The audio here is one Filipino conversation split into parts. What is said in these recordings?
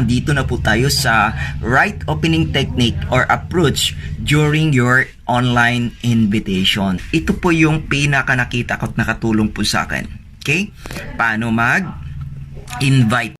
andito na po tayo sa right opening technique or approach during your online invitation. Ito po yung pinaka nakita ko at nakatulong po sa akin. Okay? Paano mag-invite?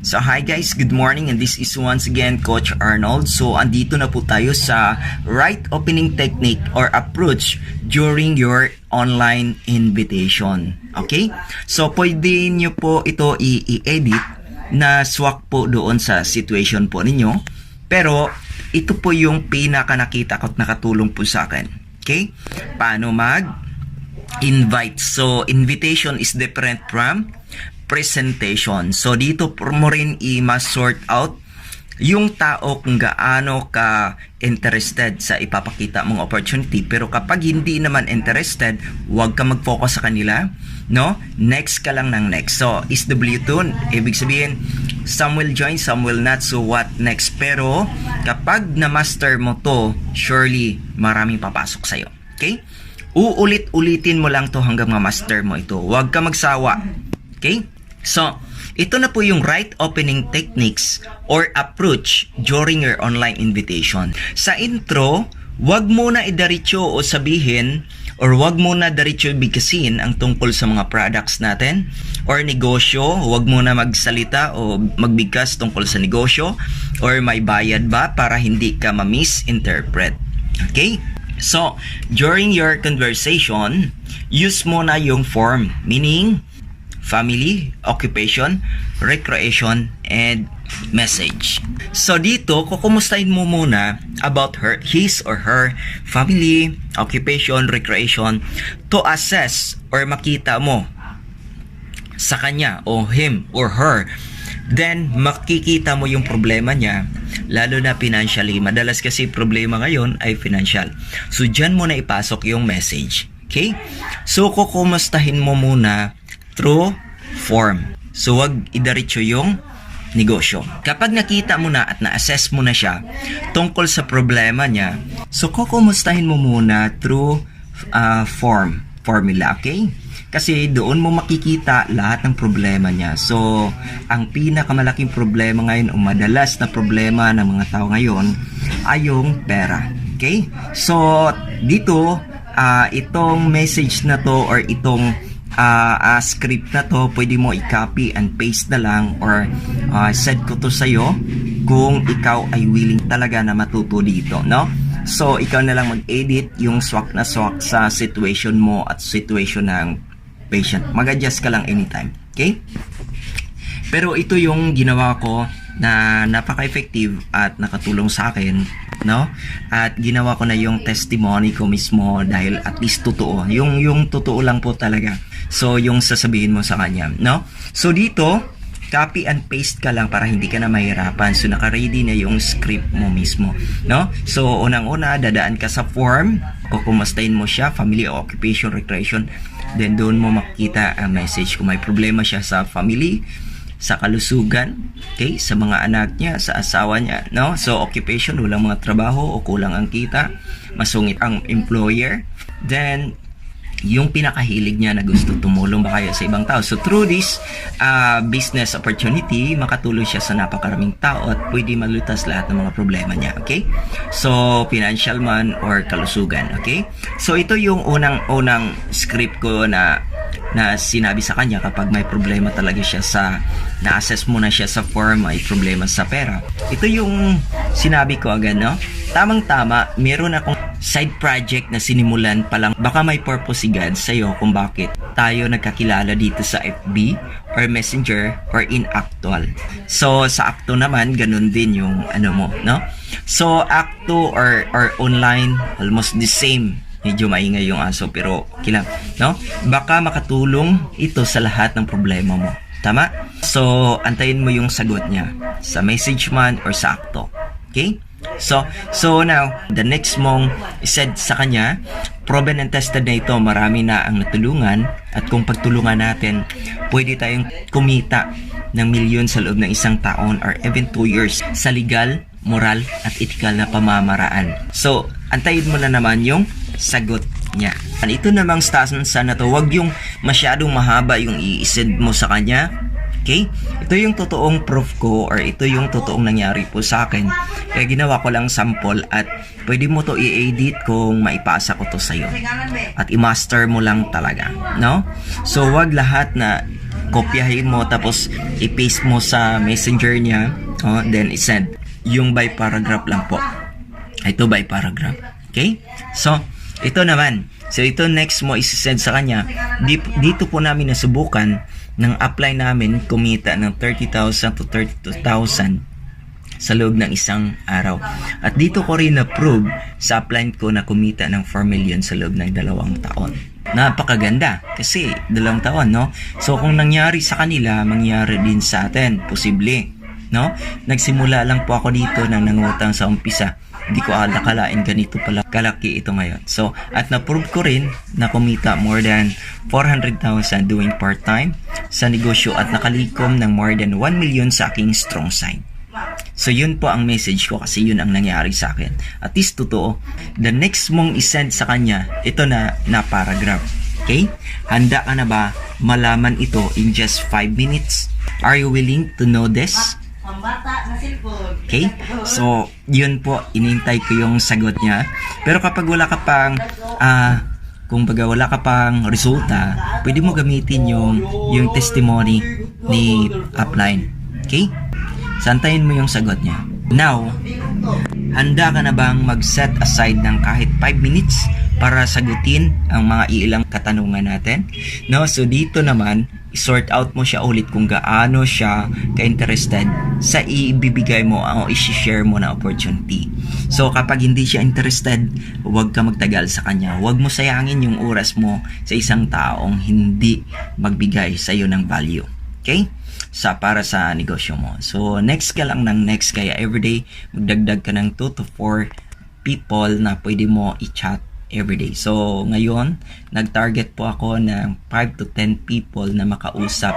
So hi guys, good morning, and this is once again Coach Arnold. So andito na po tayo sa right opening technique or approach during your online invitation. Okay? So pwede nyo po ito i-edit na swak po doon sa situation po ninyo. Pero ito po yung pinaka nakita ko at nakatulong po sa akin. Okay? Paano mag-invite? So invitation is different from presentation. So dito mo rin i-sort out yung tao kung gaano ka interested sa ipapakita mong opportunity. Pero kapag hindi naman interested, huwag ka mag-focus sa kanila, no? Next ka lang ng next. So SW2, ibig sabihin some will join, some will not. So what next? Pero kapag na-master mo to, surely maraming papasok sa'yo. Okay? Uulit-ulitin mo lang to hanggang ma-master mo ito. Huwag ka magsawa. Okay? So, ito na po yung right opening techniques or approach during your online invitation. Sa intro, wag muna idiretso o sabihin or wag muna diretso bigkasin ang tungkol sa mga products natin or negosyo. Wag muna magsalita o magbigkas tungkol sa negosyo or may bayad ba para hindi ka ma-misinterpret. Okay? So, during your conversation, use muna yung form, meaning family, occupation, recreation, and message. So dito, kukumustahin mo muna about his or her family, occupation, recreation to assess or makita mo sa kanya o him or her. Then, makikita mo yung problema niya, lalo na financially. Madalas kasi problema ngayon ay financial. So, dyan mo na ipasok yung message. Okay? So, kukumustahin mo muna through form. So, wag idiretso yung negosyo. Kapag nakita mo na at na-assess mo na siya tungkol sa problema niya, so kukumustahin mo muna through formula, okay? Kasi doon mo makikita lahat ng problema niya. So, ang pinakamalaking problema ngayon o madalas na problema ng mga tao ngayon ay yung pera. Okay? So, dito, itong message na to or itong script na to, pwede mo i-copy and paste na lang or send ko to sa'yo kung ikaw ay willing talaga na matuto dito, no? So, ikaw na lang mag-edit yung swak na swak sa situation mo at situation ng patient. Mag-adjust ka lang anytime, okay? Pero ito yung ginawa ko na napaka-effective at nakatulong sa akin, no? At ginawa ko na yung testimony ko mismo dahil at least totoo. Yung totoo lang po talaga. So, yung sasabihin mo sa kanya, no? So, dito, copy and paste ka lang para hindi ka na mahirapan. So, naka-ready na yung script mo mismo, no? So, unang-una, dadaan ka sa form, kukumustahin mo siya, family, occupation, recreation. Then, doon mo makikita ang message kung may problema siya sa family, sa kalusugan, okay, sa mga anak niya, sa asawa niya, no? So, occupation, walang mga trabaho o kulang ang kita, masungit ang employer. Then, yung pinakahilig niya na gusto tumulong ba kayo sa ibang tao. So, through this business opportunity, makatulong siya sa napakaraming tao at pwede malutas lahat ng mga problema niya, okay? So, financial man or kalusugan, okay? So, ito yung unang script ko na sinabi sa kanya kapag may problema talaga siya sa na-assess mo na siya sa form, may problema sa pera. Ito yung sinabi ko agad, no? Tamang-tama, meron akong side project na sinimulan pa lang. Baka may purpose si God sa'yo kung bakit tayo nagkakilala dito sa FB or Messenger or in Actual. So, sa Acto naman, ganun din yung ano mo, no? So, Acto or online, almost the same. Medyo maingay yung aso pero okay lang, no? Baka makatulong ito sa lahat ng problema mo. Tama? So, antayin mo yung sagot niya sa message man or sa Acto. Okay? So now, the next mong said sa kanya, proven and tested na ito, marami na ang natulungan at kung pagtulungan natin, pwede tayong kumita ng milyon sa loob ng isang taon or even 2 years sa legal, moral at ethical na pamamaraan. So, antayin mo na naman yung sagot. niya. Ito namang stanza na to, wag yung masyadong mahaba yung i-send mo sa kanya. Okay? Ito yung totoong proof ko or ito yung totoong nangyari po sa akin. Kaya ginawa ko lang sample at pwede mo to i-edit kung maipasa ko to sa'yo. At i-master mo lang talaga. No? So, wag lahat na kopyahin mo tapos i-paste mo sa messenger niya. Then, i-send. Yung by paragraph lang po. Ito by paragraph. Okay? So, ito naman. So, ito next mo isi-send sa kanya. Dito po namin nasubukan ng apply namin kumita ng 30,000 to 32,000 sa loob ng isang araw. At dito ko rin na-prove sa apply ko na kumita ng 4 million sa loob ng 2 taon. Napakaganda kasi 2 taon, no? So kung nangyari sa kanila, mangyari din sa atin, posible, no? Nagsimula lang po ako dito nang nangutang sa umpisa. Hindi ko akalain ganito pala kalaki ito ngayon. So, at na-prove ko rin na kumita more than 400,000 doing part-time sa negosyo at nakalikom ng more than 1 million sa aking strong side. So, yun po ang message ko kasi yun ang nangyari sa akin. At least totoo, the next mong isend sa kanya, ito na paragraph. Okay? Handa ka na ba malaman ito in just 5 minutes? Are you willing to know this? Okay? So, yun po, inintay ko yung sagot niya. Pero kapag wala ka pang kung baga wala ka pang resulta, pwede mo gamitin yung testimony ni upline. Okay? Santayin mo yung sagot niya. Now, handa ka na bang mag-set aside ng kahit 5 minutes para sagutin ang mga ilang katanungan natin? No, so dito naman, i-sort out mo siya ulit kung gaano siya ka-interested sa ibibigay mo o i-share mo na opportunity. So kapag hindi siya interested, huwag ka magtagal sa kanya. Huwag mo sayangin yung oras mo sa isang taong hindi magbigay sa iyo ng value. Okay? Para sa negosyo mo. So next ka lang ng next, kaya everyday magdagdag ka ng 2 to 4 people na pwede mo i-chat everyday. So, ngayon, nag-target po ako ng 5 to 10 people na makausap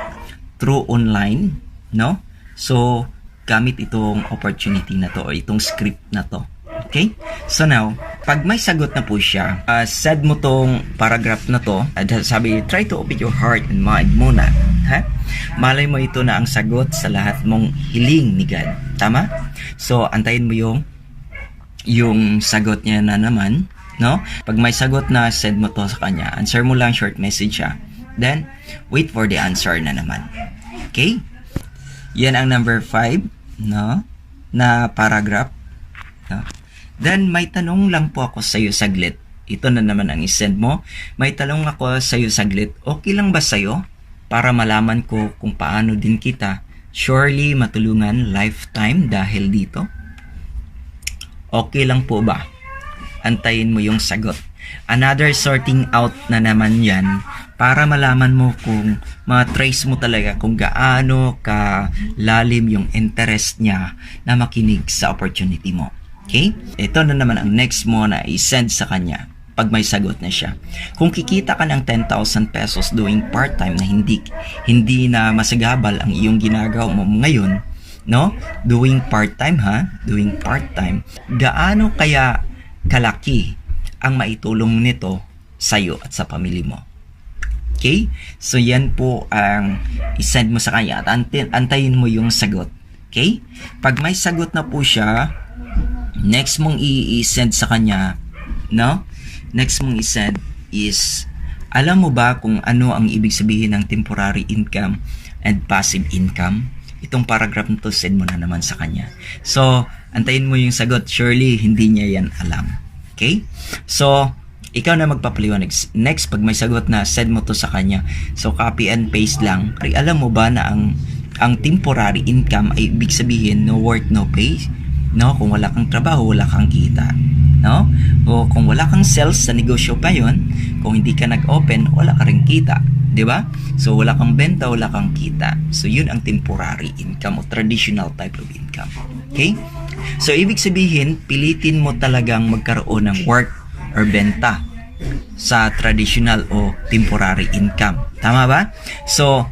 through online, no? So, gamit itong opportunity na to o itong script na to. Okay? So now, pag may sagot na po siya, send mo tong paragraph na to, sabi, try to open your heart and mind muna. Ha? Malay mo ito na ang sagot sa lahat mong hiling ni God. Tama? So, antayin mo yung sagot niya na naman. No? Pag may sagot na, send mo to sa kanya. Answer mo lang, short message siya. Then, wait for the answer na naman. Okay? Yan ang number 5, no? Na paragraph. No? Then, may tanong lang po ako sa iyo saglit. Ito na naman ang isend mo. May tanong ako sa iyo saglit. Okay lang ba sa iyo? Para malaman ko kung paano din kita surely matulungan lifetime dahil dito. Okay lang po ba? Antayin mo yung sagot. Another sorting out na naman yan para malaman mo kung ma-trace mo talaga kung gaano ka lalim yung interest niya na makinig sa opportunity mo. Okay? Ito na naman ang next mo na i-send sa kanya pag may sagot na siya. Kung kikita ka ng 10,000 pesos doing part-time na hindi na masagabal ang iyong ginagawa mo ngayon, no? Doing part-time doing part-time, gaano kaya kalaki ang maitulong nito sa iyo at sa pamilya mo. Okay? So yan po ang isend mo sa kanya at antayin mo yung sagot. Okay? Pag may sagot na po siya, next mong i-send sa kanya, no? Next mong i-send is, alam mo ba kung ano ang ibig sabihin ng temporary income and passive income? Itong paragraph na to, send mo na naman sa kanya. So, antayin mo yung sagot. Surely, hindi niya yan alam. Okay? So, ikaw na magpapaliwanag. Next, pag may sagot na, send mo to sa kanya. So, copy and paste lang. Alam mo ba na ang temporary income ay ibig sabihin no work, no pay? No? Kung wala kang trabaho, wala kang kita. No? O kung wala kang sales sa negosyo pa yon, kung hindi ka nag-open, wala ka rin kita. 'Di ba? So wala kang benta, wala kang kita. So yun ang temporary income o traditional type of income. Okay? So ibig sabihin, pilitin mo talagang magkaroon ng work or benta sa traditional o temporary income. Tama ba? So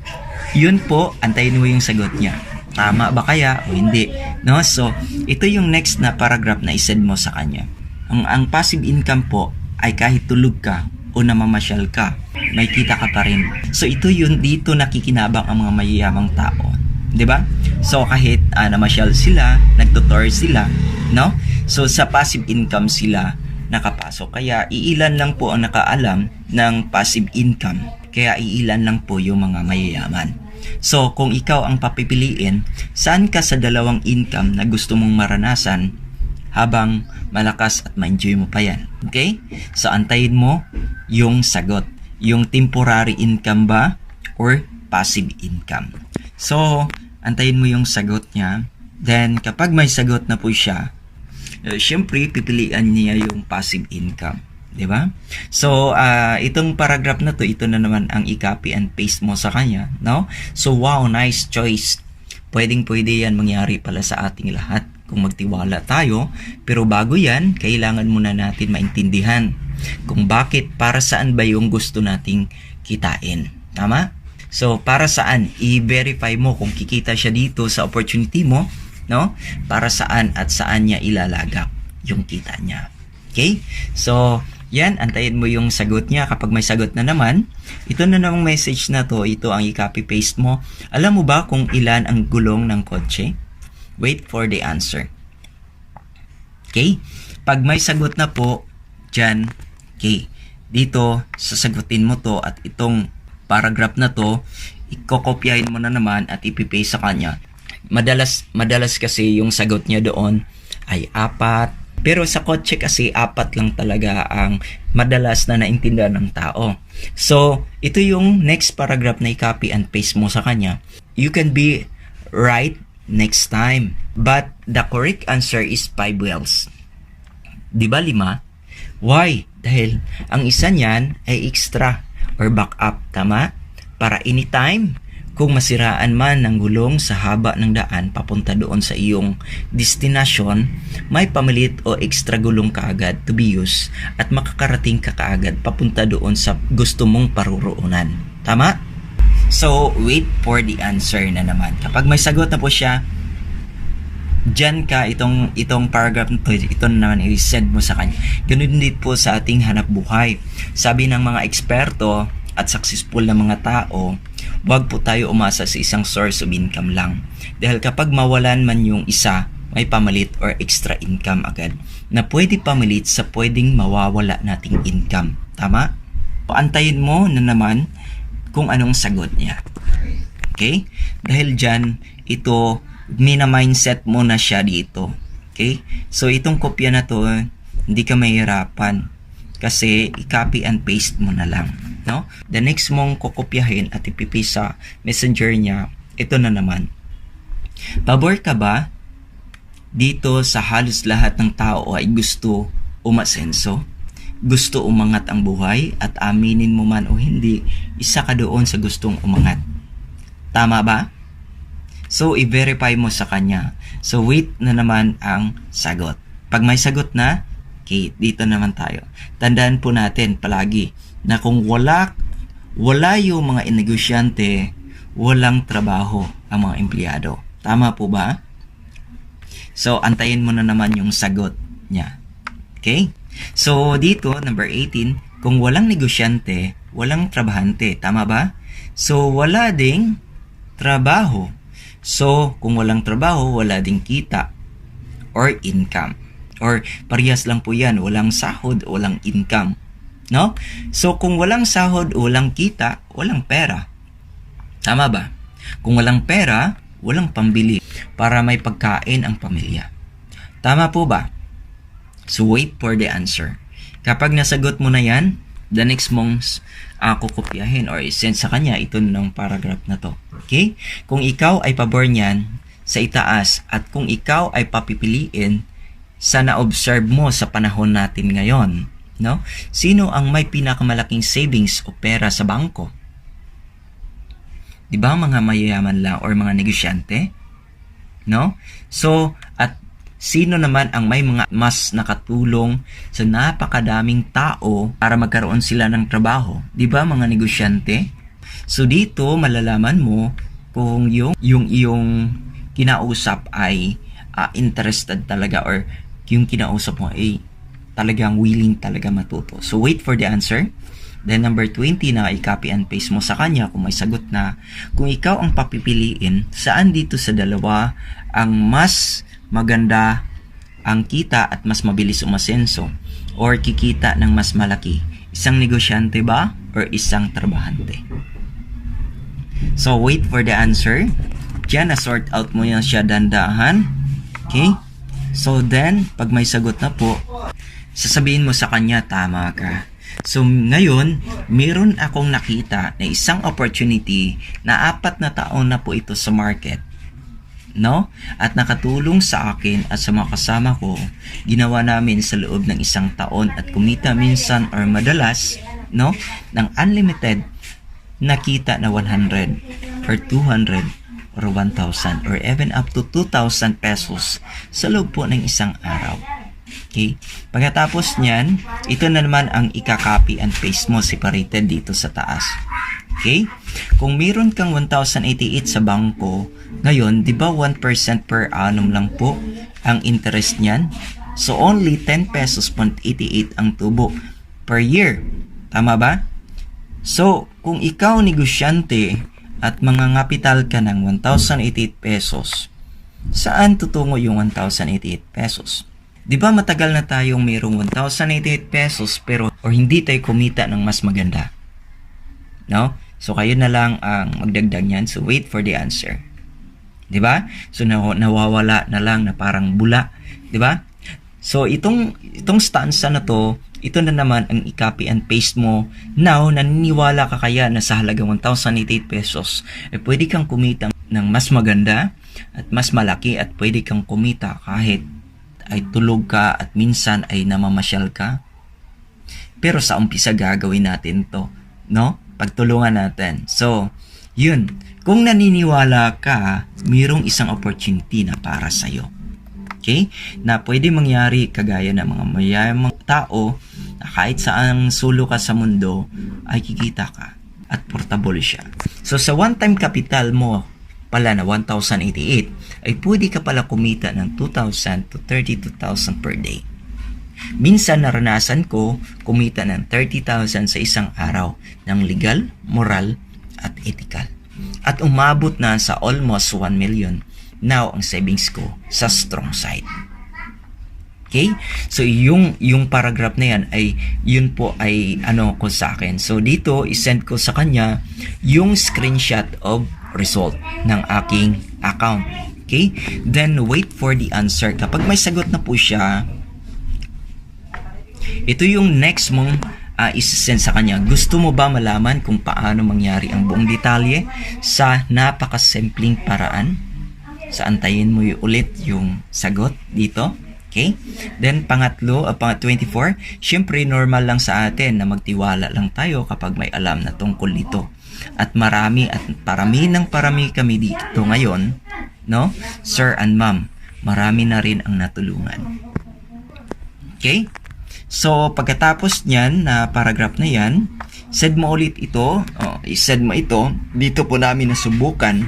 yun po, antayin mo yung sagot niya. Tama ba kaya o hindi? No? So ito yung next na paragraph na isend mo sa kanya. Ang passive income po ay kahit tulog ka o namamasyal ka, may kita ka pa rin. So ito yun, dito nakikinabang ang mga mayayamang tao. 'Di ba? So kahit namasyal sila, nagtutor sila, no? So sa passive income sila nakapasok. Kaya iilan lang po ang nakaalam ng passive income. Kaya iilan lang po yung mga mayayaman. So kung ikaw ang papipiliin, saan ka sa dalawang income na gusto mong maranasan habang malakas at ma-enjoy mo pa yan? Okay? So antayin mo yung sagot. Yung temporary income ba or passive income? So antayin mo yung sagot niya. Then kapag may sagot na po siya, syempre pipilian niya yung passive income, 'di ba? So itong paragraph na to, ito na naman ang i-copy and paste mo sa kanya, no? So wow, nice choice. Pwedeng-pwede yan mangyari pala sa ating lahat kung magtiwala tayo. Pero bago yan, kailangan muna natin maintindihan kung bakit, para saan ba yung gusto nating kitain. Tama? So para saan? I-verify mo kung kikita siya dito sa opportunity mo, no? Para saan at saan niya ilalagak yung kita niya. Okay? So, yan, antayin mo yung sagot niya. Kapag may sagot na naman, ito na namang message na to, ito ang i-copy paste mo. Alam mo ba kung ilan ang gulong ng kotse? Wait for the answer. Okay? Pag may sagot na po, dyan, okay, dito, sasagutin mo to at itong paragraph na to, ikokopyahin mo na naman at ipipaste sa kanya. Madalas kasi yung sagot niya doon ay 4. Pero sa kotse kasi 4 lang talaga ang madalas na naintindihan ng tao. So, ito yung next paragraph na i-copy and paste mo sa kanya. You can be right next time. But the correct answer is 5 wheels. Di ba 5? Why? Dahil ang isa niyan ay extra or backup. Tama? Para anytime kung masiraan man ng gulong sa haba ng daan papunta doon sa iyong destinasyon, may pamilit o extra gulong kaagad to be used at makakarating ka kaagad papunta doon sa gusto mong paruroonan. Tama? So, wait for the answer na naman. Kapag may sagot na po siya, dyan ka, itong paragraph na ito na naman i-send mo sa kanya. Ganun din po sa ating hanap buhay. Sabi ng mga eksperto at successful na mga tao, huwag po tayo umasa sa isang source of income lang. Dahil kapag mawalan man yung isa, may pamalit or extra income agad na pwede pamalit sa pwedeng mawawala nating income. Tama? Paantayin mo na naman kung anong sagot niya. Okay? Dahil dyan, ito, mina-mindset mo na siya dito. Okay? So, itong kopya na to, hindi ka mahirapan kasi i-copy and paste mo na lang. No? The next mong kokopyahin at ipipaste sa messenger niya, ito na naman. Pabor ka ba dito sa halos lahat ng tao ay gusto umasenso? Gusto umangat ang buhay at aminin mo man o hindi, isa ka doon sa gustong umangat. Tama ba? So, i-verify mo sa kanya. So, wait na naman ang sagot. Pag may sagot na, okay, dito naman tayo. Tandaan po natin palagi na kung wala yung mga negosyante, walang trabaho ang mga empleyado. Tama po ba? So, antayin mo na naman yung sagot niya. Okay? So, dito, number 18, kung walang negosyante, walang trabahante. Tama ba? So, wala ding trabaho. So, kung walang trabaho, wala ding kita or income. Or parehas lang po yan, walang sahod, walang income. No? So, kung walang sahod, walang kita, walang pera. Tama ba? Kung walang pera, walang pambili para may pagkain ang pamilya. Tama po ba? So, wait for the answer. Kapag nasagot mo na yan, the next mong kukopyahin or send sa kanya ito ng paragraph na to. Okay? Kung ikaw ay pabor niyan sa itaas at kung ikaw ay papipiliin sa na-observe mo sa panahon natin ngayon, no? Sino ang may pinakamalaking savings o pera sa bangko? 'Di ba mga mayayaman lang or mga negosyante? No? So, at sino naman ang may mga mas nakatulong sa napakadaming tao para magkaroon sila ng trabaho? 'Di ba mga negosyante? So dito malalaman mo kung yung iyong kinausap ay interested talaga or yung kinausap mo ay talagang willing talaga matuto. So wait for the answer. Then number 20 na i-copy and paste mo sa kanya kung may sagot na. Kung ikaw ang papipiliin, saan dito sa dalawa ang mas maganda ang kita at mas mabilis umasenso or kikita ng mas malaki? Isang negosyante ba or isang trabahante? So wait for the answer. Diyan na sort out mo yan siya dandahan. Okay? So then, pag may sagot na po, sasabihin mo sa kanya, tama ka. So ngayon, meron akong nakita na isang opportunity na 4 na taon na po ito sa market. No? At nakatulong sa akin at sa mga kasama ko, ginawa namin sa loob ng 1 taon at kumita minsan or madalas, no, ng unlimited nakita na 100 or 200 or 1,000 or even up to 2,000 pesos sa loob po ng 1 araw. Okay? Pagkatapos niyan, ito na naman ang ika-copy and paste mo separated dito sa taas. Okay? Kung meron kang 1,088 sa bangko, ngayon, di ba 1% per annum lang po ang interest niyan? So, only 10 pesos 88 ang tubo per year. Tama ba? So, kung ikaw negosyante at mga ngapital ka ng 1,088 pesos, saan tutungo yung 1,088 pesos? Di ba matagal na tayong mayroong 1,088 pesos pero or hindi tayo kumita ng mas maganda? No? So, kayo na lang ang magdagdag niyan. So, wait for the answer. Di ba? So, nawawala na lang na parang bula. Di ba? So, itong stanza na to, ito na naman ang i-copy and paste mo. Now, naniniwala ka kaya na sa halagang 1,088 pesos, pwede kang kumita ng mas maganda at mas malaki at pwede kang kumita kahit ay tulog ka at minsan ay namamasyal ka. Pero sa umpisa gagawin natin to, no? Pagtulungan natin. So, yun. Kung naniniwala ka, mayroong isang opportunity na para sa'yo. Okay? Na pwede mangyari kagaya ng mga mayayamang tao na kahit saan sulo ka sa mundo, ay kikita ka at portable siya. So, sa one-time capital mo pala na 1,088, ay pwede ka pala kumita ng 2,000 to 32,000 per day. Minsan naranasan ko kumita ng 30,000 sa isang araw ng legal, moral, at ethical. At umabot na sa almost 1 million now ang savings ko sa strong side. Okay? So yung paragraph na yan ay yun po ay ano ko sa akin. So dito isend ko sa kanya yung screenshot of result ng aking account. Okay? Then wait for the answer. Kapag may sagot na po siya, ito yung next mong isasend sa kanya. Gusto mo ba malaman kung paano mangyari ang buong detalye sa napakasimpleng paraan? So antayin mo ulit yung sagot dito. Okay? Then pangatlo, 24, syempre normal lang sa atin na magtiwala lang tayo kapag may alam na tungkol dito. At parami kami dito ngayon, no? Sir and ma'am, marami na rin ang natulungan. Okay? So, pagkatapos niyan na paragraph na yan, send mo ulit ito. I-send mo ito. Dito po namin nasubukan.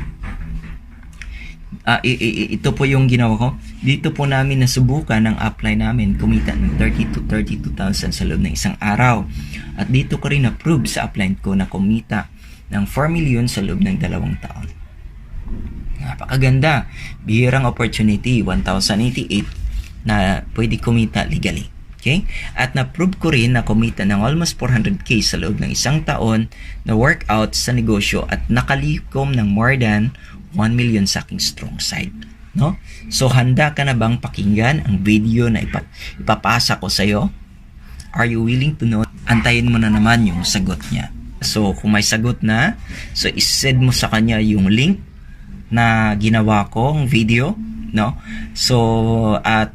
Ito po yung ginawa ko. Dito po namin nasubukan ang apply namin. Kumita ng 30 to 32,000 sa loob ng isang araw. At dito ko rin approve sa apply ko na kumita ng 4 million sa loob ng 2 taon. Napakaganda. Bihirang opportunity. 1,088 na pwede kumita legally. Okay? At na-prove ko rin na kumita ng almost 400k sa loob ng 1 taon na workout sa negosyo at nakalikom ng more than 1 million sa aking strong side. No? So, handa ka na bang pakinggan ang video na ipapasa ko sa'yo? Are you willing to know? Antayin mo na naman yung sagot niya. So, kung may sagot na, so isend mo sa kanya yung link na ginawa kong video. No? So, at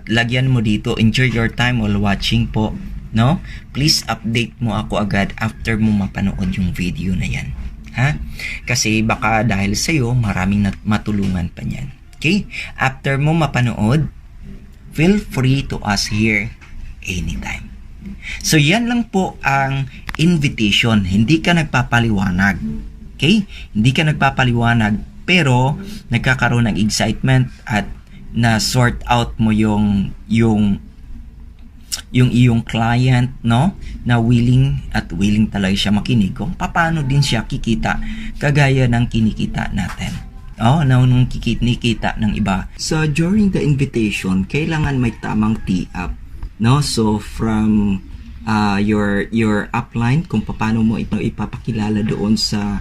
lagyan mo dito, enjoy your time while watching po, no? Please update mo ako agad after mo mapanood yung video na yan, ha? Kasi baka dahil sa'yo, maraming matulungan pa niyan. Okay? After mo mapanood, feel free to ask here anytime. So, yan lang po ang invitation. Hindi ka nagpapaliwanag. Okay? Hindi ka nagpapaliwanag, pero nagkakaroon ng excitement at na sort out mo yung yung iyong client, no, na willing talaga siya makinig kung paano din siya kikita kagaya ng kinikita natin. Nung kinikita ng iba. So during the invitation, kailangan may tamang tee up, no? So from your upline, kung paano mo ipapakilala doon sa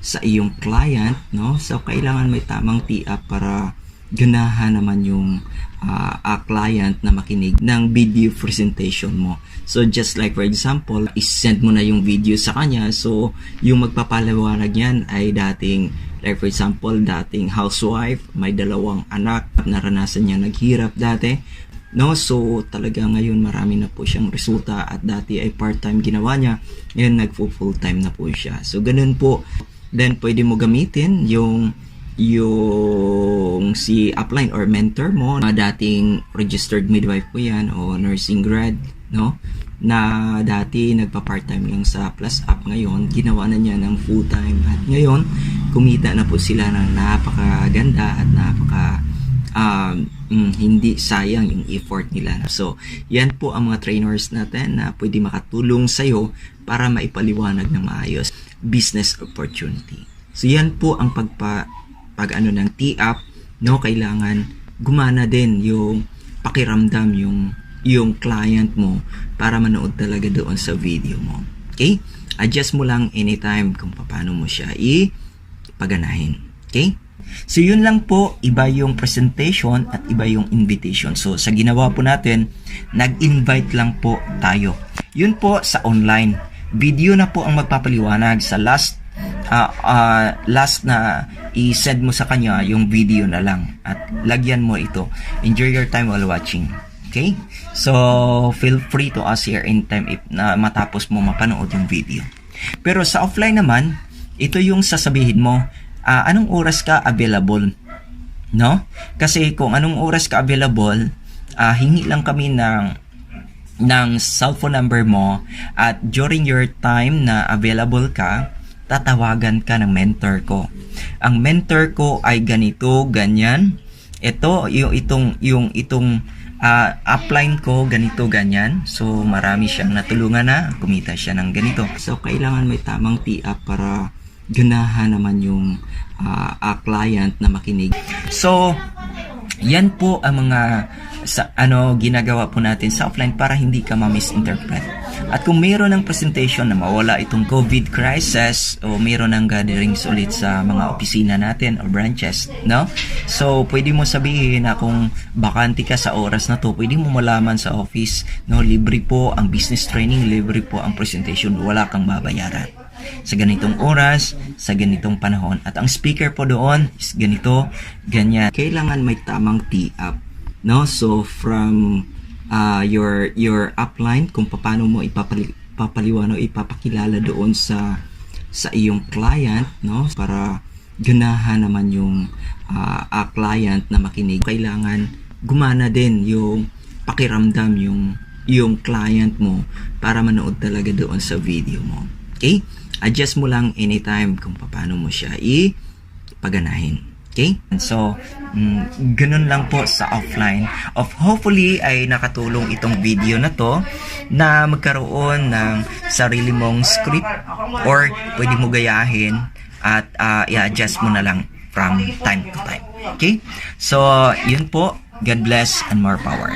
iyong client, no? So kailangan may tamang tee up para ganahan naman yung client na makinig ng video presentation mo. So just like for example, is-send mo na yung video sa kanya. So yung magpapaliwanag niyan ay dating, like for example, dating housewife, may 2 anak, naranasan niya naghirap dati, no? So talaga ngayon marami na po siyang resulta, at dati ay part-time ginawa niya, ngayon nagpo-full-time na po siya. So ganun po. Then pwede mo gamitin yung si upline or mentor mo na dating registered midwife po yan o nursing grad, no, na dati nagpa-part-time lang sa Plus Up, ngayon ginawa na niya ng full-time, at ngayon kumita na po sila ng napakaganda at hindi sayang yung effort nila. So yan po ang mga trainers natin na pwede makatulong sa'yo para maipaliwanag ng maayos business opportunity. So yan po ang pag ng tee up, no? Kailangan gumana din yung pakiramdam yung client mo para manood talaga doon sa video mo. Okay? Adjust mo lang anytime kung paano mo siya ipaganahin. Okay? So yun lang po, iba yung presentation at iba yung invitation. So sa ginawa po natin, nag-invite lang po tayo. Yun po sa online. Video na po ang magpapaliwanag. Sa last na i-send mo sa kanya yung video na lang at lagyan mo ito. Enjoy your time while watching. Okay? So feel free to ask here anytime if na matapos mo mapanood yung video. Pero sa offline naman, ito yung sasabihin mo, anong oras ka available, no? Kasi kung anong oras ka available, hingi lang kami ng cellphone number mo, at during your time na available ka, tatawagan ka ng mentor ko. Ang mentor ko ay ganito, ganyan. Ito, yung itong upline ko, ganito, ganyan. So, marami siyang natulungan na, kumita siya ng ganito. So, kailangan may tamang tee up para ganahan naman yung client na makinig. So, yan po ang mga ginagawa po natin sa offline para hindi ka ma-misinterpret. At kung mayroon ng presentation na mawala itong COVID crisis o mayroon ng gatherings ulit sa mga opisina natin o branches, no? So, pwede mo sabihin na kung bakante ka sa oras na to, pwede mo malaman sa office, no? Libre po ang business training, libre po ang presentation, wala kang babayaran. Sa ganitong oras, sa ganitong panahon. At ang speaker po doon is ganito, ganyan. Kailangan may tamang tee up, no? So, from your upline, kung paano mo ipapaliwanag, ipapakilala doon sa iyong client, no, para ganahan naman yung client na makinig. Kailangan gumana din yung pakiramdam yung client mo para manood talaga doon sa video mo. Okay? Adjust mo lang anytime kung paano mo siya ipaganahin. Okay? So, ganun lang po sa offline. Hopefully ay nakatulong itong video na to na magkaroon ng sarili mong script, or pwede mo gayahin at i-adjust mo na lang from time to time. Okay? So, yun po. God bless and more power.